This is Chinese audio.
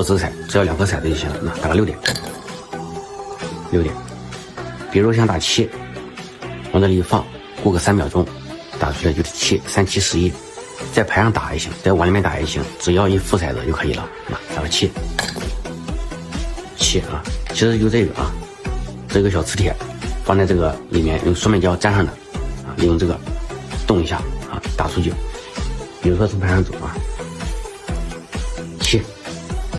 做紫色，只要2颗骰子就行了。那打个6点，6点。比如想打7，往这里一放，过个3秒钟，打出来就是7，3、7、11。在牌上打也行，在碗里面打也行，只要一副骰子就可以了。打个7啊，其实就这个啊，这个小磁铁放在这个里面，用双面胶粘上的啊，利用这个动一下啊，打出去。比如说从牌上走啊。